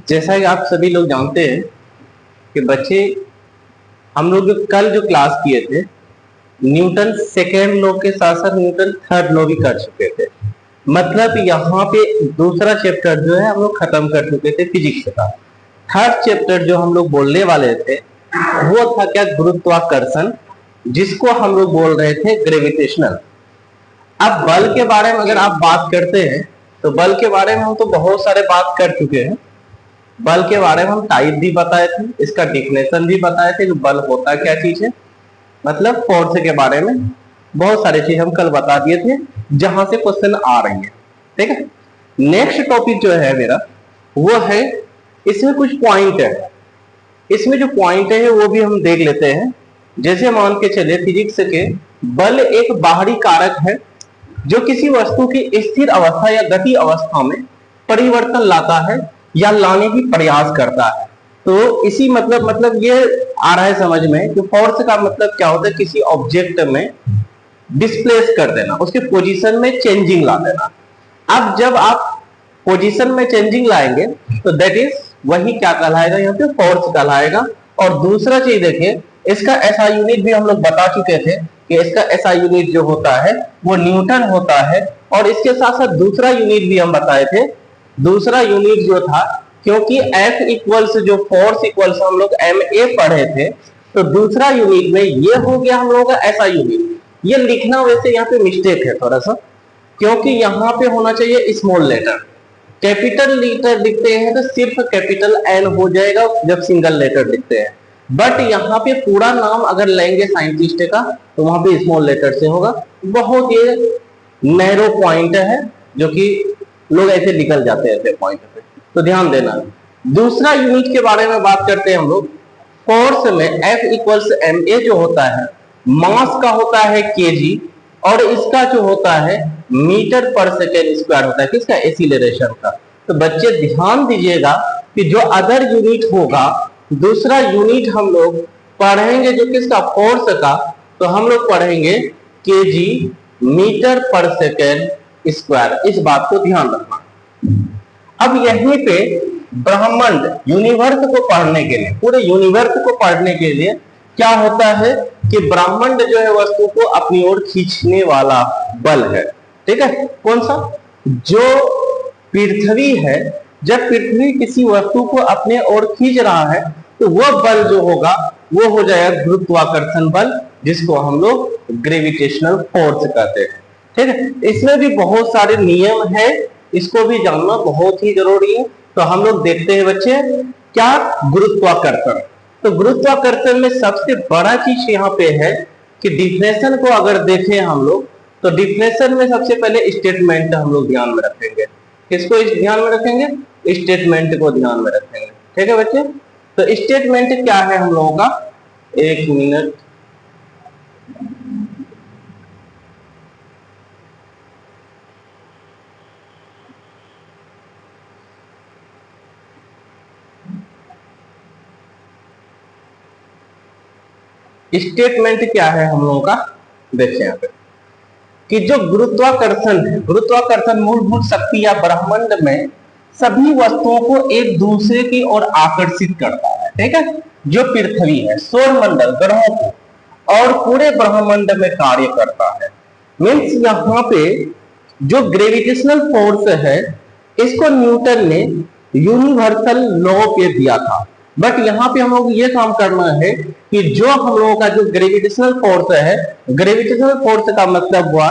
जैसा कि आप सभी लोग जानते हैं कि बच्चे, हम लोग कल जो क्लास किए थे, न्यूटन सेकेंड लॉ के साथ साथ न्यूटन थर्ड लॉ भी कर चुके थे। मतलब यहाँ पे दूसरा चैप्टर जो है हम लोग खत्म कर चुके थे फिजिक्स का। थर्ड चैप्टर जो हम लोग बोलने वाले थे वो था क्या, गुरुत्वाकर्षण, जिसको हम लोग बोल रहे थे ग्रेविटेशनल। अब बल के बारे में अगर आप बात करते हैं तो बल के बारे में हम तो बहुत सारे बात कर चुके हैं। बल के बारे में हम टाइप भी बताए थे, इसका डिफिनेशन भी बताए थे कि बल होता क्या चीज है, मतलब फोर्स के बारे में बहुत सारी चीज हम कल बता दिए थे जहां से क्वेश्चन आ रही है। ठीक है, नेक्स्ट टॉपिक जो है मेरा वो है, इसमें कुछ पॉइंट है, इसमें जो पॉइंट है वो भी हम देख लेते हैं। जैसे मान के चले फिजिक्स के, बल एक बाहरी कारक है जो किसी वस्तु की स्थिर अवस्था या गति अवस्था में परिवर्तन लाता है या लाने की प्रयास करता है। तो इसी मतलब ये आ रहा है समझ में कि फोर्स का मतलब क्या होता है, किसी ऑब्जेक्ट में डिस्प्लेस कर देना, उसके पोजीशन में चेंजिंग ला देना। अब जब आप पोजीशन में चेंजिंग लाएंगे तो दैट इज वही क्या कहलाएगा, यहाँ पे फोर्स कहलाएगा। और दूसरा चीज देखिए, इसका ऐसा यूनिट भी हम लोग बता चुके थे कि इसका ऐसा यूनिट जो होता है वो न्यूटन होता है। और इसके साथ साथ दूसरा यूनिट भी हम बताए थे, दूसरा यूनिट जो था, क्योंकि F इक्वल्स जो फोर्स इक्वल्स हम लोग MA पढ़े थे, तो दूसरा यूनिट में ये हो गया हम लोगों का ऐसा यूनिट। ये लिखना वैसे यहाँ पे मिस्टेक है थोड़ा सा, क्योंकि यहाँ पे होना चाहिए स्मॉल लेटर। कैपिटल लेटर लिखते हैं तो सिर्फ कैपिटल N हो जाएगा जब सिंगल लेटर लिखते हैं, बट यहाँ पे पूरा नाम अगर लेंगे साइंटिस्ट का तो वहां पे स्मॉल लेटर से होगा। बहुत ये नैरो पॉइंट है जो कि लोग ऐसे निकल जाते हैं पॉइंट पे, तो ध्यान देना। दूसरा यूनिट के बारे में बात करते हैं हम लोग। फोर्स में F इक्वल्स MA जो होता है, मास का होता है kg, और इसका जो होता है मीटर पर सेकेंड स्क्वायर होता है, किसका, एक्सीलरेशन का। तो बच्चे ध्यान दीजिएगा कि जो अदर यूनिट होगा, दूसरा यूनिट हम लोग पढ़ेंगे जो किसका, फोर्स का, तो हम लोग पढ़ेंगे kg मीटर पर सेकेंड स्क्वायर। इस बात को ध्यान रखना। अब यहीं पे ब्रह्मांड यूनिवर्स को पढ़ने के लिए, पूरे यूनिवर्स को पढ़ने के लिए क्या होता है कि ब्रह्मांड जो है वस्तु को अपनी ओर खींचने वाला बल है। ठीक है, कौन सा, जो पृथ्वी है, जब पृथ्वी किसी वस्तु को अपने ओर खींच रहा है तो वह बल जो होगा वो हो जाएगा गुरुत्वाकर्षण बल, जिसको हम लोग ग्रेविटेशनल फोर्स कहते हैं। ठीक है, इसमें भी बहुत सारे नियम है, इसको भी जानना बहुत ही जरूरी है। तो हम लोग देखते हैं बच्चे क्या, गुरुत्वाकर्षण। तो गुरुत्वाकर्षण में सबसे बड़ा चीज यहाँ पे है कि डिफिनेशन को अगर देखें हम लोग, तो डिफिनेशन में सबसे पहले स्टेटमेंट हम लोग ध्यान में रखेंगे। किसको ध्यान में रखेंगे, स्टेटमेंट को ध्यान में रखेंगे। ठीक है बच्चे, तो स्टेटमेंट क्या है हम लोगों का, एक मिनट, स्टेटमेंट क्या है हम लोगों का, देखिए यहाँ पे कि जो गुरुत्वाकर्षण है, गुरुत्वाकर्षण मूलभूत शक्ति या ब्रह्मांड में सभी वस्तुओं को एक दूसरे की ओर आकर्षित करता है। ठीक है, जो पृथ्वी है, सौरमंडल, ग्रहों को और पूरे ब्रह्मांड में कार्य करता है। मीन्स यहाँ पे जो ग्रेविटेशनल फोर्स है, इसको न्यूटन ने यूनिवर्सल लॉ पे दिया था। बट यहाँ पे हम लोग ये काम करना है कि जो हम लोगों का जो ग्रेविटेशनल फोर्स है, ग्रेविटेशनल फोर्स का मतलब हुआ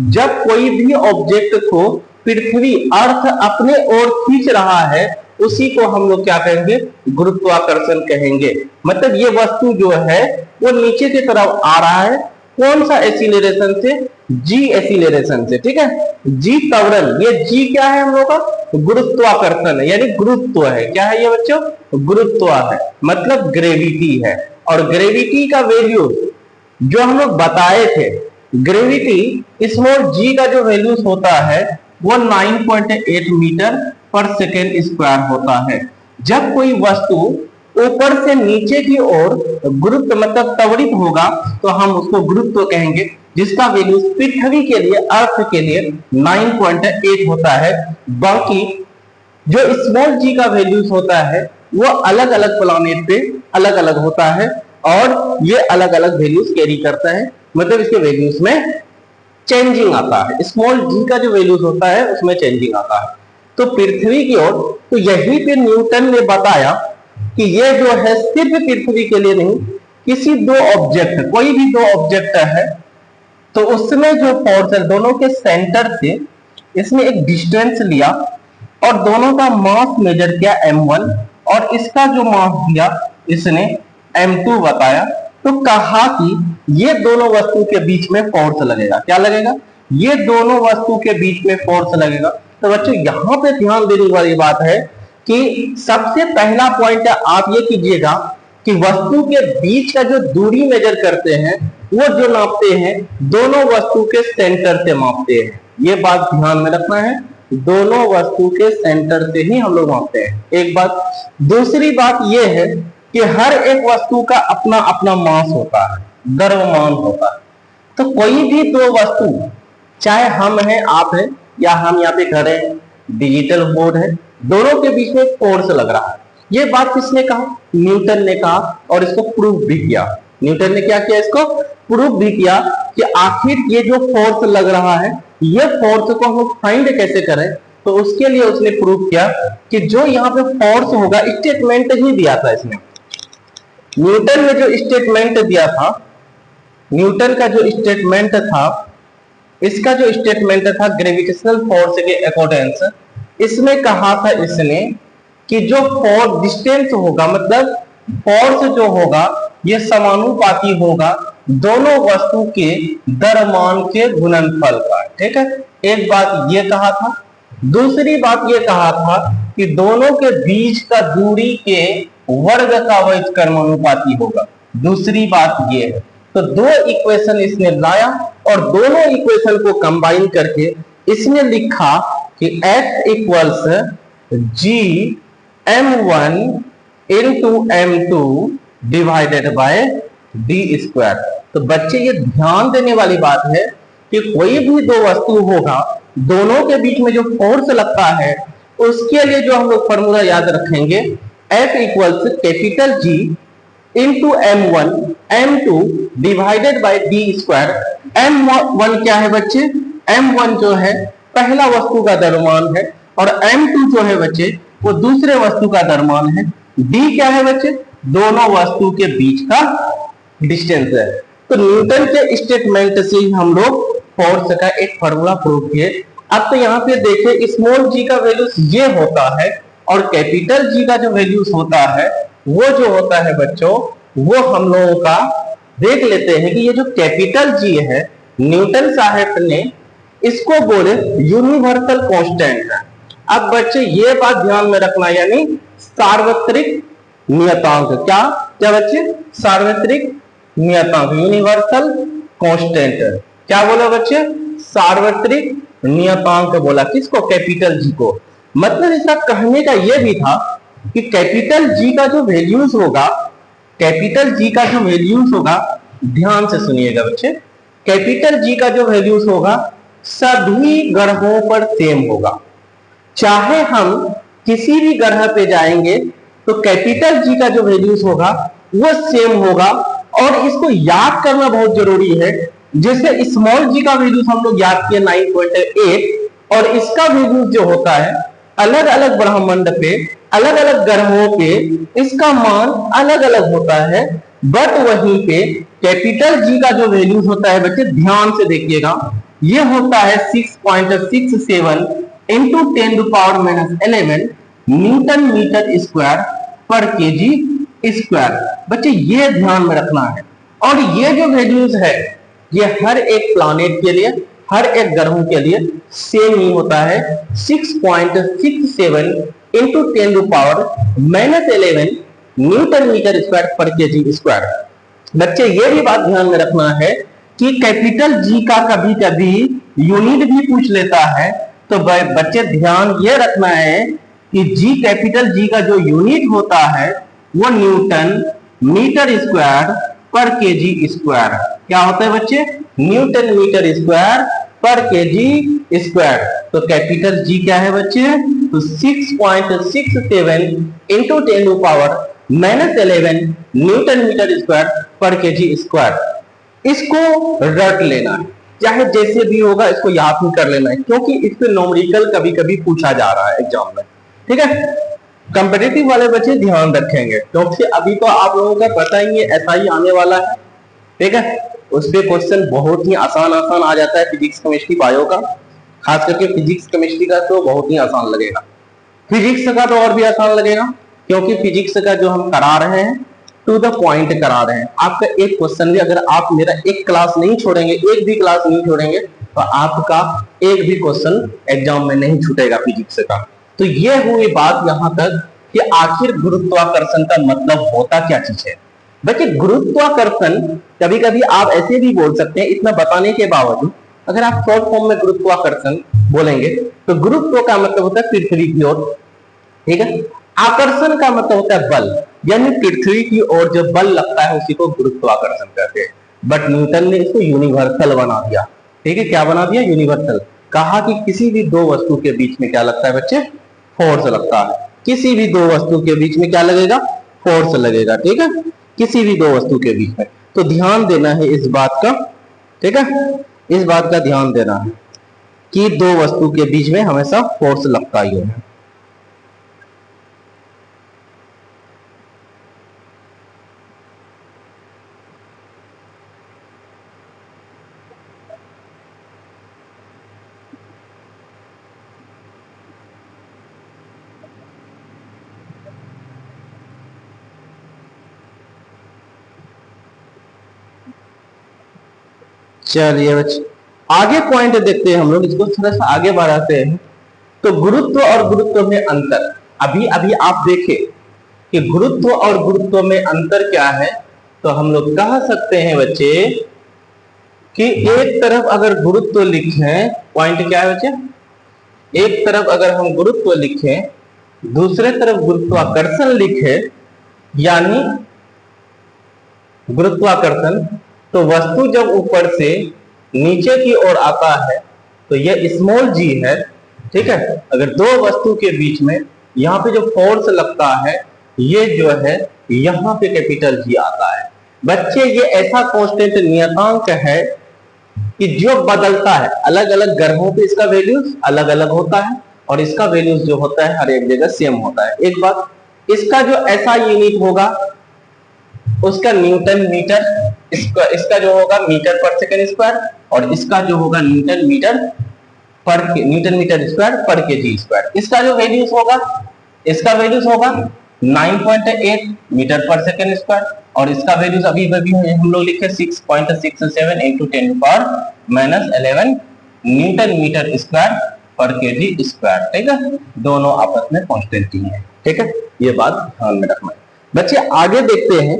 जब कोई भी ऑब्जेक्ट को पृथ्वी, अर्थ अपने ओर खींच रहा है, उसी को हम लोग क्या कहेंगे, गुरुत्वाकर्षण कहेंगे। मतलब ये वस्तु जो है वो नीचे की तरफ आ रहा है, कौन सा एक्सीलरेशन से, जी एक्सीलरेशन से। ठीक है, जी त्वरण, ये जी क्या है हम लोग का, गुरुत्वाकर्षण है, यानी गुरुत्व है। क्या है ये बच्चों, गुरुत्व है, मतलब ग्रेविटी है। और ग्रेविटी का वैल्यू जो हम लोग बताए थे, ग्रेविटी स्मॉल जी का जो वैल्यू होता है वो 9.8 मीटर पर सेकेंड स्क्वायर होता है। जब कोई वस्तु ऊपर से नीचे की ओर गुरुत्व मतलब त्वरित होगा तो हम उसको गुरुत्व कहेंगे, जिसका वैल्यू पृथ्वी के लिए, अर्थ के लिए 9.8 होता है। बाकी जो स्मॉल जी का वैल्यूज होता है वो अलग अलग प्लैनेट पे अलग अलग होता है और ये अलग अलग वैल्यूज कैरी करता है, मतलब इसके वैल्यूज में चेंजिंग आता है। स्मॉल जी का जो वैल्यूज होता है उसमें चेंजिंग आता है। तो पृथ्वी की ओर, तो यहीं पे न्यूटन ने बताया कि ये जो है सिर्फ पृथ्वी के लिए नहीं, किसी दो ऑब्जेक्ट, कोई भी दो ऑब्जेक्ट है तो उसमें जो फोर्स है दोनों के सेंटर से इसने एक डिस्टेंस लिया और दोनों का मास मेजर किया m1 और इसका जो मास दिया इसने m2 बताया। तो कहा कि ये दोनों वस्तु के बीच में फोर्स लगेगा। क्या लगेगा? ये दोनों वस्तु के बीच में फोर्स लगेगा। तो बच्चों यहाँ पे ध्यान देने वाली बात है कि सबसे पहला पॉइंट आप ये कीजिएगा कि वस्तु के बीच का जो दूरी मेजर करते हैं वो जो नापते हैं दोनों वस्तु के सेंटर से मापते हैं। ये बात ध्यान में रखना है, दोनों वस्तु के सेंटर से ही हम लोग मापते हैं। एक बात। दूसरी बात ये है कि हर एक वस्तु का अपना अपना मास होता है, द्रव्यमान होता है। तो कोई भी दो वस्तु, चाहे हम हैं, आप हैं, या हम यहाँ पे खड़े हैं, डिजिटल बोर्ड है, दोनों के बीच में फोर्स लग रहा है। ये बात किसने कहा? न्यूटन ने कहा और इसको प्रूव भी किया। न्यूटन ने क्या किया? इसको प्रूव भी किया कि आखिर ये जो फोर्स लग रहा है ये फोर्स को हम फाइंड कैसे करें। तो उसके लिए उसने प्रूव किया कि जो यहाँ पे फोर्स होगा, स्टेटमेंट ही दिया था इसने, न्यूटन ने जो स्टेटमेंट दिया था, न्यूटन का जो स्टेटमेंट था, इसका जो स्टेटमेंट था ग्रेविटेशनल फोर्स के अकॉर्डिंग, इसमें कहा था इसने कि जो फोर्स डिस्टेंस होगा, मतलब फोर्स जो होगा ये समानुपाती होगा दोनों वस्तु के द्रव्यमान के गुणनफल का। ठीक है, एक बात ये कहा था। दूसरी बात ये कहा था कि दोनों के बीच का दूरी के वर्ग का व्युत्क्रमानुपाती होगा। दूसरी बात ये है। तो दो इक्वेशन इसने लाया और दोनों इक्वेशन को कंबाइन करके इसने लिखा कि F equals G m1 into m2 divided by d square. तो बच्चे ये ध्यान देने वाली बात है कि कोई भी दो वस्तु होगा, दोनों के बीच में जो फोर्स लगता है उसके लिए जो हम लोग फॉर्मूला याद रखेंगे, F equals capital G into m1 m2 divided by d square. m1 क्या है बच्चे? m1 जो है पहला वस्तु का द्रव्यमान है और m2 जो है बच्चे वो दूसरे वस्तु का द्रव्यमान है। d क्या है बच्चे? दोनों वस्तु के बीच का डिस्टेंस है। तो न्यूटन के स्टेटमेंट से ही हम लोग फोर्स का एक फॉर्मूला प्रूव किए। अब तो यहाँ पे देखिए स्मॉल जी का वैल्यूज ये होता है और कैपिटल जी का जो वैल्यूज होता है वो जो होता है बच्चों, वो हम लोगों का देख लेते हैं कि ये जो कैपिटल जी है न्यूटन साहब ने इसको बोले यूनिवर्सल कांस्टेंट है। अब बच्चे ये बात ध्यान में रखना, यानी सार्वत्रिक नियतांक। क्या क्या बच्चे? सार्वत्रिक नियतांक, यूनिवर्सल कांस्टेंट। क्या बोला बच्चे? सार्वत्रिक नियतांक बोला। किसको? कैपिटल जी को। मतलब इसका कहने का यह भी था कि कैपिटल जी का जो वैल्यूज होगा, कैपिटल जी का जो वैल्यूज होगा, ध्यान से सुनिएगा बच्चे, कैपिटल जी का जो वैल्यूज होगा सभी ग्रहों पर सेम होगा। चाहे हम किसी भी ग्रह पे जाएंगे तो कैपिटल जी का जो वैल्यूज होगा वो सेम होगा। और इसको याद करना बहुत जरूरी है। जैसे स्मॉल जी का वैल्यूज हम लोग याद किए 9.8 और इसका वैल्यूज जो होता है अलग अलग ब्रह्मांड पे, अलग अलग ग्रहों पे इसका मान अलग अलग होता है। बट वहीं पे कैपिटल जी का जो वैल्यूज होता है बच्चे ध्यान से देखिएगा, ये होता है 6.67 इंटू 10⁻11 न्यूटन मीटर स्क्वायर पर केजी स्क्वायर। बच्चे ये ध्यान में रखना है। और ये जो वैल्यूज है ये हर एक प्लैनेट के लिए, हर एक ग्रहों के लिए सेम ही होता है। 6.67 इंटू 10⁻11 न्यूटन मीटर स्क्वायर पर केजी स्क्वायर। बच्चे ये भी बात ध्यान में रखना है कि कैपिटल जी का कभी कभी यूनिट भी पूछ लेता है। तो बच्चे ध्यान ये रखना है कि जी कैपिटल जी का जो यूनिट होता है वो न्यूटन मीटर स्क्वायर पर केजी स्क्वायर। क्या होता है बच्चे? न्यूटन मीटर स्क्वायर पर केजी स्क्वायर। तो कैपिटल जी क्या है बच्चे, तो 6.67 इंटू 10⁻⁻11 न्यूटन मीटर स्क्वायर पर केजी स्क्वायर। इसको रट लेना है, चाहे जैसे भी होगा इसको याद नहीं कर लेना है, क्योंकि इस पे न्यूमेरिकल कभी कभी पूछा जा रहा है एग्जाम में। ठीक है, कंपेटिटिव वाले बच्चे ध्यान रखेंगे, क्योंकि अभी तो आप लोगों का पता ही है ऐसा ही आने वाला है। ठीक है, उस पे क्वेश्चन बहुत ही आसान आसान आ जाता है, फिजिक्स केमिस्ट्री बायो का, खास करके फिजिक्स केमिस्ट्री का तो बहुत ही आसान लगेगा। फिजिक्स का तो और भी आसान लगेगा, क्योंकि फिजिक्स का जो हम करा रहे हैं टू द पॉइंट करा रहे हैं। आपका एक क्वेश्चन भी, अगर आप मेरा एक क्लास नहीं छोड़ेंगे, एक भी क्लास नहीं छोड़ेंगे, तो आपका एक भी क्वेश्चन एग्जाम में नहीं छूटेगा फिजिक्स का। तो ये हुई बात यहां तक कि आखिर गुरुत्वाकर्षण का मतलब होता क्या चीज है। बच्चे गुरुत्वाकर्षण कभी कभी आप ऐसे भी बोल सकते हैं, इतना बताने के बावजूद अगर आप शॉर्ट फॉर्म में गुरुत्वाकर्षण बोलेंगे तो गुरुत्व का मतलब होता है पृथ्वी की ओर। ठीक है, आकर्षण का मतलब होता है बल, यानी पृथ्वी की ओर जो बल लगता है उसी को गुरुत्वाकर्षण कहते हैं। बट न्यूटन ने इसको यूनिवर्सल बना दिया। ठीक है, क्या बना दिया, यूनिवर्सल। कहा कि किसी भी दो वस्तु के बीच में क्या लगता है बच्चे, फोर्स लगता है। किसी भी दो वस्तु के बीच में क्या लगेगा, फोर्स लगेगा। ठीक है, किसी भी दो वस्तु के बीच में। तो ध्यान देना है इस बात का। ठीक है, इस बात का ध्यान देना है कि दो वस्तु के बीच में हमेशा फोर्स लगता ही है। चलिए बच्चे आगे पॉइंट देखते हैं हम लोग, इसको थोड़ा सा आगे बढ़ाते हैं। तो गुरुत्व और गुरुत्व में अंतर, अभी अभी आप देखें कि गुरुत्व और गुरुत्व में अंतर क्या है। तो हम लोग कह सकते हैं बच्चे कि एक तरफ अगर गुरुत्व लिखें, पॉइंट क्या है बच्चे, एक तरफ अगर हम गुरुत्व लिखें, दूसरे तरफ गुरुत्वाकर्षण लिखें, यानी गुरुत्वाकर्षण, तो वस्तु जब ऊपर से नीचे की ओर आता है तो यह स्मॉल जी है। ठीक है, अगर दो वस्तु के बीच में यहाँ पे जो फोर्स लगता है ये जो है यहाँ पे कैपिटल जी आता है। बच्चे ये ऐसा कांस्टेंट नियतांक है कि जो बदलता है, अलग अलग ग्रहों पे इसका वैल्यूज अलग अलग होता है और इसका वैल्यूज जो होता है हर एक जगह सेम होता है। एक बात, इसका जो ऐसा यूनिट होगा उसका न्यूटन मीटर, इसका जो होगा मीटर पर सेकंड स्क्वायर, और इसका जो होगा न्यूटन मीटर स्क्वायर पर केजी स्क्वायर। इसका जो वैल्यूज होगा, इसका वैल्यूज होगा 9.8 मीटर पर सेकंड स्क्वायर, और इसका वैल्यूज अभी हम लोग लिखे 6.67 इंटू 10⁻⁻11 न्यूटन मीटर स्क्वायर पर केजी स्क्वायर। ठीक है, दोनों आपस में कांस्टेंट ही है। ठीक है, ये बात ध्यान में रखना है। बच्चे आगे देखते हैं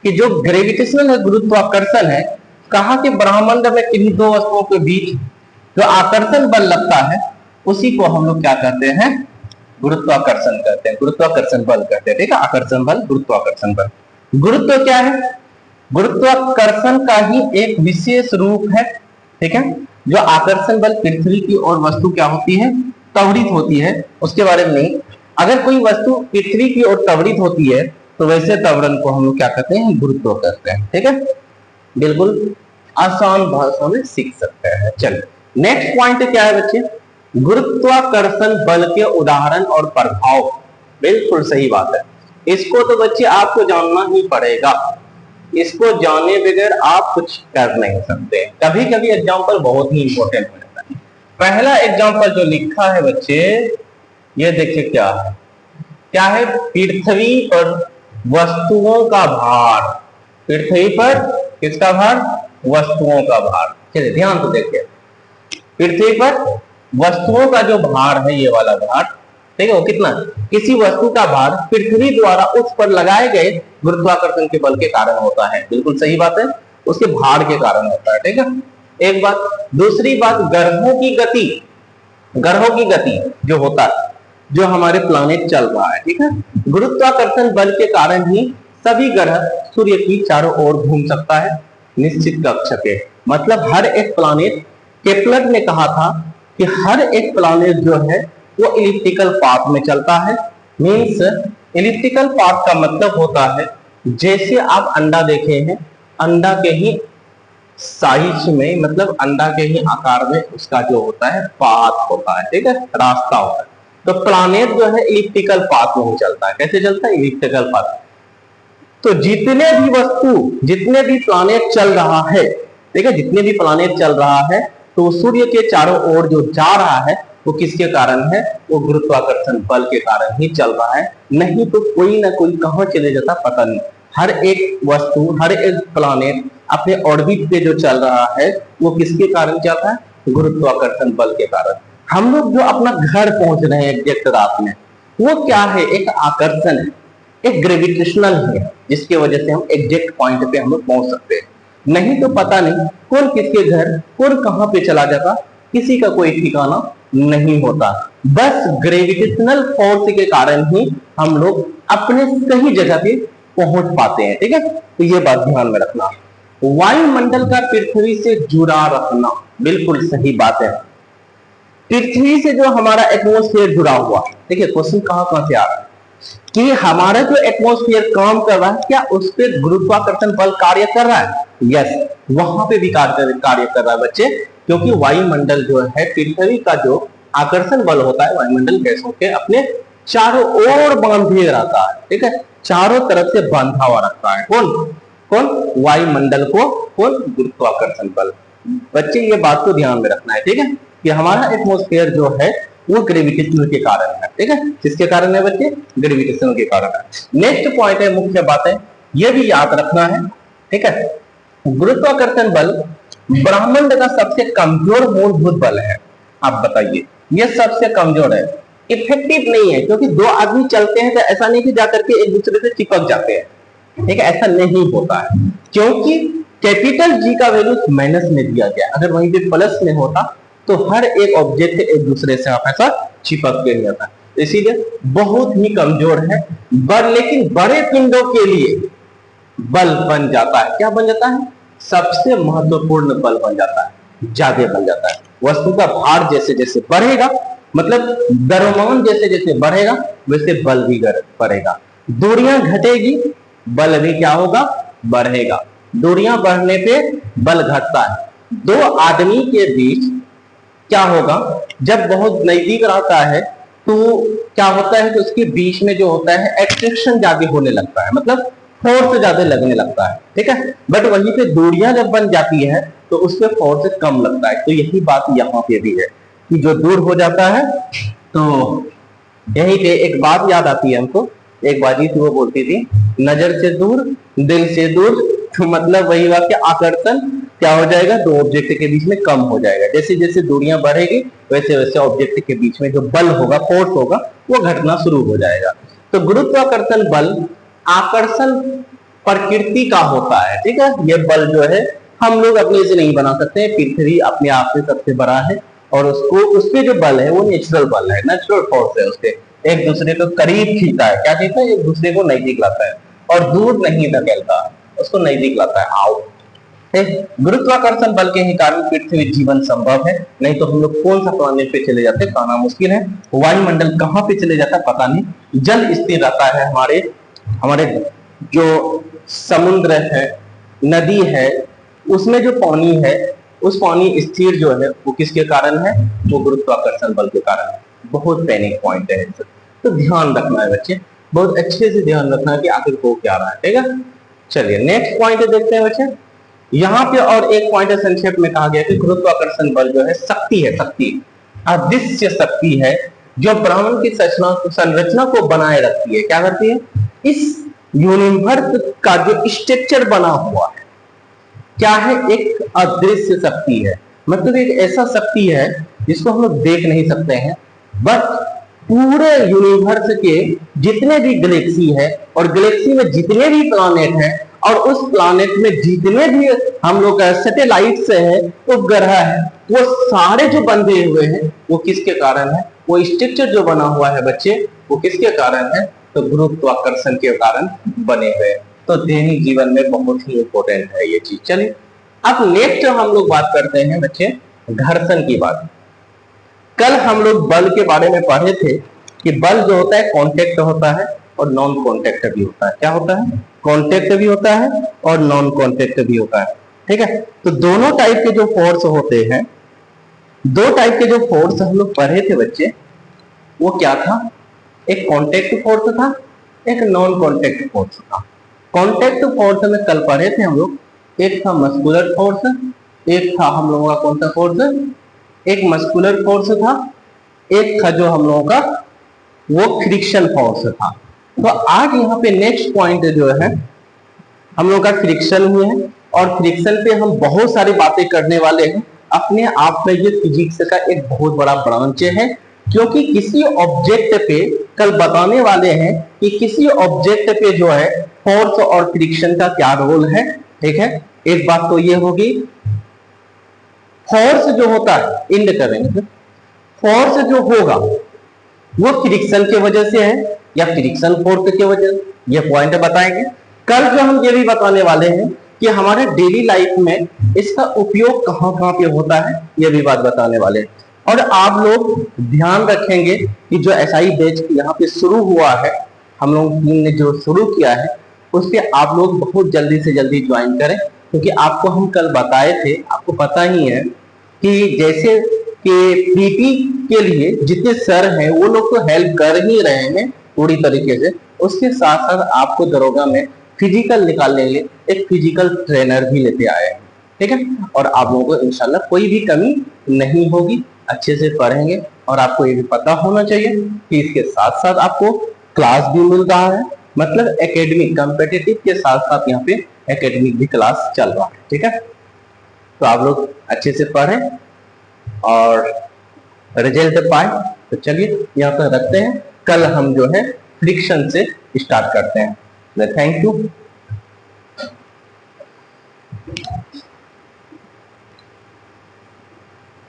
कि जो ग्रेविटेशनल है, गुरुत्वाकर्षण है, कहा कि ब्रह्मांड में किन्हीं दो वस्तुओं के बीच जो आकर्षण बल लगता है उसी को हम लोग क्या कहते हैं, गुरुत्वाकर्षण कहते हैं, गुरुत्वाकर्षण बल कहते हैं। ठीक है, आकर्षण बल, गुरुत्वाकर्षण बल। गुरुत्व क्या है, गुरुत्वाकर्षण का ही एक विशेष रूप है। ठीक है, जो आकर्षण बल पृथ्वी की और वस्तु क्या होती है, त्वरित होती है, उसके बारे में नहीं। अगर कोई वस्तु पृथ्वी की ओर त्वरित होती है तो वैसे त्वरण को हम लोग क्या कहते हैं, गुरुत्व कहते हैं। ठीक है, बिल्कुल आसान भाषा में सीख सकते हैं। चलिए नेक्स्ट पॉइंट क्या है बच्चे, गुरुत्वाकर्षण बल के उदाहरण और प्रभाव। बिल्कुल सही बात है, इसको तो बच्चे आपको जानना ही पड़ेगा, इसको जाने बगैर आप कुछ कर नहीं सकते। कभी कभी एग्जाम्पल बहुत ही इंपॉर्टेंट हो जाता है। पहला एग्जाम्पल जो लिखा है बच्चे, ये देखिए क्या है, क्या है, पृथ्वी पर वस्तुओं का भार। पृथ्वी पर किसका भार, वस्तुओं का भार। चलिए ध्यान से देखिए, पृथ्वी पर वस्तुओं का जो भार है, ये वाला भार, ठीक है, वो कितना, किसी वस्तु का भार पृथ्वी द्वारा उस पर लगाए गए गुरुत्वाकर्षण के बल के कारण होता है। बिल्कुल सही बात है, उसके भार के कारण होता है। ठीक है, एक बात। दूसरी बात, ग्रहों की गति, ग्रहों की गति जो होता है, जो हमारे प्लानेट चल रहा है, ठीक है, गुरुत्वाकर्षण बल के कारण ही सभी ग्रह सूर्य की चारों ओर घूम सकता है निश्चित कक्ष के। मतलब हर एक प्लानेट केपलर ने कहा था कि हर एक प्लैनेट जो है वो इलिप्टिकल पाथ में चलता है। मींस इलिप्टिकल पाथ का मतलब होता है जैसे आप अंडा देखे हैं, अंडा के ही साइज में, मतलब अंडा के ही आकार में उसका जो होता है पाथ होता है, ठीक है, रास्ता होता है। तो प्लैनेट जो है इलिप्टिकल पाथ में ही चलता है। कैसे चलता है? Elliptical path. तो जितने भी वस्तु, जितने भी प्लैनेट चल रहा है, ठीक है, जितने भी प्लैनेट चल रहा है, तो सूर्य के चारों ओर जो जा रहा है वो किसके कारण है? वो गुरुत्वाकर्षण बल के कारण ही चल रहा है। नहीं तो कोई ना कोई कहां चले जाता पता नहीं। हर एक वस्तु, हर एक प्लैनेट अपने ऑर्बिट पे जो चल रहा है वो किसके कारण चल रहा है? गुरुत्वाकर्षण बल के कारण। हम लोग जो अपना घर पहुंच रहे हैं एग्जैक्ट रात में, वो क्या है? एक आकर्षण है, एक ग्रेविटेशनल है, जिसकी वजह से हम एग्जैक्ट पॉइंट पे हम लोग पहुंच सकते हैं। नहीं तो पता नहीं कौन किसके घर, कौन कहां पे चला जाता, किसी का कोई ठिकाना नहीं होता। बस ग्रेविटेशनल फोर्स के कारण ही हम लोग अपने सही जगह पे पहुंच पाते हैं, ठीक है। तो ये बात ध्यान में रखना। वायुमंडल का पृथ्वी से जुड़ा रहना, बिल्कुल सही बात है। पृथ्वी से जो हमारा एटमॉस्फेयर जुड़ा हुआ, ठीक है, क्वेश्चन कहां से आ रहा है कि हमारा जो एटमॉस्फेयर काम कर रहा है, क्या उस पर गुरुत्वाकर्षण बल कार्य कर रहा है? यस, वहां पे भी कार्य कर रहा है बच्चे, क्योंकि वायुमंडल जो है, पृथ्वी का जो आकर्षण बल होता है वायुमंडल गैसों के अपने चारों ओर बांधे रहता है, ठीक है, चारों तरफ से बांधा हुआ रखता है। कौन कौन? वायुमंडल को। कौन? गुरुत्वाकर्षण बल। बच्चे ये बात को ध्यान में रखना है, ठीक है, कि हमारा एटमॉस्फेयर जो है वो ग्रेविटेशन के कारण है, ठीक है। किसके कारण है बच्चे? ग्रेविटेशन के कारण है। नेक्स्ट पॉइंट है, मुख्य बात है, ये भी याद रखना है, ठीक है। गुरुत्वाकर्षण बल ब्रह्मांड का सबसे कमजोर मूलभूत बल है। आप बताइए, ये सबसे कमजोर है, इफेक्टिव नहीं है, क्योंकि दो आदमी चलते हैं तो ऐसा नहीं कि जाकर के एक दूसरे से चिपक जाते हैं, ठीक है, ऐसा नहीं होता है, क्योंकि कैपिटल जी का वैल्यू माइनस में दिया गया। अगर वहीं पे प्लस में होता तो हर एक ऑब्जेक्ट एक दूसरे से आप ऐसा चिपक के नहीं आता, इसीलिए बहुत ही कमजोर है बल। लेकिन बड़े पिंडों के लिए बल बन जाता है। क्या बन जाता है? सबसे महत्वपूर्ण बल बन जाता है, ज्यादा बन जाता है। वस्तु का भार जैसे जैसे बढ़ेगा, मतलब द्रव्यमान जैसे जैसे बढ़ेगा, वैसे बल भी बढ़ेगा। दूरियां घटेगी, बल भी क्या होगा? बढ़ेगा। दूरियां बढ़ने पे बल घटता है। दो आदमी के बीच क्या होगा? जब बहुत नजदीक रहता है तो क्या होता है कि उसके बीच में जो होता है एट्रैक्शन ज्यादा होने लगता है, मतलब फोर्स ज्यादा लगने लगता है, ठीक है। बट वहीं पे दूरियां जब बन जाती है तो उस पर फोर्स कम लगता है। तो यही बात यहाँ पे भी है कि जो दूर हो जाता है, तो यहीं पे एक बात याद आती है हमको। एक बाजी थी, वो बोलती थी, नजर से दूर दिल से दूर। तो मतलब वही हुआ कि आकर्षण क्या हो जाएगा? दो ऑब्जेक्ट के बीच में कम हो जाएगा। जैसे जैसे दूरियां बढ़ेगी वैसे वैसे ऑब्जेक्ट के बीच में जो बल होगा, फोर्स होगा, वो घटना शुरू हो जाएगा। तो गुरुत्वाकर्षण बल आकर्षण प्रकृति का होता है, ठीक है। ये बल जो है हम लोग अपने से नहीं बना सकते। पृथ्वी अपने आप से सबसे बड़ा है और उसको, उसके जो बल है वो नेचुरल बल है, नेचुरल फोर्स है। उसके एक दूसरे को करीब खींचता है, क्या खींचता है? एक दूसरे को नजदीक लाता है, और दूर नहीं धकेलता, उसको नजदीक लाता है। आओ, गुरुत्वाकर्षण बल के ही कारण पृथ्वी जीवन संभव है। नहीं तो हम लोग कौन सा प्लानेट पे चले जाते, कहना मुश्किल है। वायुमंडल कहाँ पे चले जाता पता नहीं। जल स्थिर रहता है, हमारे हमारे जो समुद्र है, नदी है, उसमें जो पानी है, उस पानी स्थिर जो है वो किसके कारण है? वो गुरुत्वाकर्षण बल के कारण है। बहुत पैनिक पॉइंट है, तो ध्यान रखना है बच्चे, बहुत अच्छे से ध्यान रखना है कि आखिर को क्या रहा है, ठीक है। चलिए नेक्स्ट पॉइंट देखते हैं बच्चे। यहाँ पे और एक पॉइंट संक्षेप में कहा गया कि गुरुत्वाकर्षण बल जो है शक्ति है, शक्ति अदृश्य शक्ति है, जो ब्रह्मांड की संरचना को बनाए रखती है। क्या करती है? इस यूनिवर्स का जो स्ट्रक्चर बना हुआ है, क्या है? एक अदृश्य शक्ति है, मतलब एक ऐसा शक्ति है जिसको हम लोग देख नहीं सकते हैं, बट पूरे यूनिवर्स के जितने भी गैलेक्सी है और गैलेक्सी में जितने भी प्लैनेट हैं और उस प्लैनेट में जितने भी हम लोग सैटेलाइट्स है, उपग्रह है, वो सारे जो बंधे हुए हैं वो किसके कारण है? वो स्ट्रक्चर जो बना हुआ है बच्चे, वो किसके कारण है? तो गुरुत्वाकर्षण के कारण बने हुए। तो दैनिक जीवन में बहुत ही इंपॉर्टेंट है ये चीज। चलिए अब नेक्स्ट हम लोग बात करते हैं बच्चे घर्षण की बात। कल हम लोग बल के बारे में पढ़े थे कि बल जो होता है कांटेक्ट होता है और नॉन कांटेक्ट भी होता है। क्या होता है? कांटेक्ट भी होता है और नॉन कांटेक्ट भी होता है। ठीक है, तो दोनों टाइप के जो फोर्स होते हैं, दो टाइप के जो फोर्स हम लोग पढ़े थे बच्चे, वो क्या था? एक कांटेक्ट फोर्स था, एक नॉन कांटेक्ट फोर्स था। कांटेक्ट फोर्स में कल पढ़े थे हम लोग, एक था मस्कुलर फोर्स, एक था हम लोगों का कौन सा फोर्स? एक मस्कुलर फोर्स था, एक था जो हम लोगों का वो फ्रिक्शन फोर्स था। तो आज यहाँ पे नेक्स्ट पॉइंट जो है हम लोग का फ्रिक्शन ही है, और फ्रिक्शन पे हम बहुत सारी बातें करने वाले हैं। अपने आप में ये फिजिक्स का एक बहुत बड़ा ब्रांच है, क्योंकि किसी ऑब्जेक्ट पे कल बताने वाले हैं कि किसी ऑब्जेक्ट पे जो है फोर्स और फ्रिक्शन का क्या रोल है। ठीक है, एक बात तो ये होगी, फोर्स जो होता है इंड करेंगे, फोर्स जो होगा वो फ्रिक्शन की वजह से है या फ्रिक्शन फोर्स की वजह से, ये पॉइंट बताएंगे। कल जो हम ये भी बताने वाले हैं कि हमारे डेली लाइफ में इसका उपयोग कहाँ कहाँ पे होता है, ये भी बात बताने वाले हैं। और आप लोग ध्यान रखेंगे कि जो एसआई बैच यहाँ पे शुरू हुआ है, हम लोग ने जो शुरू किया है, उसके आप लोग बहुत जल्दी से जल्दी ज्वाइन करें, क्योंकि आपको हम कल बताए थे, आपको पता ही है कि जैसे कि पीटी के लिए जितने सर हैं वो लोग तो हेल्प कर ही रहे हैं पूरी तरीके से, उसके साथ साथ आपको दरोगा में फिजिकल निकालने के लिए एक फिजिकल ट्रेनर भी लेते आए हैं। ठीक है, और आप लोगों को इंशाल्लाह कोई भी कमी नहीं होगी, अच्छे से पढ़ेंगे। और आपको ये भी पता होना चाहिए कि इसके साथ साथ आपको क्लास भी मिल रहा है, मतलब एकेडमिक कॉम्पिटिटिव के साथ साथ यहाँ पे एकेडमिक भी क्लास चल रहा है। ठीक है, तो आप लोग अच्छे से पढ़ें और रिजल्ट पाए। तो चलिए यहाँ पर रखते हैं, कल हम जो है फ्रिक्शन से स्टार्ट करते हैं। Thank you.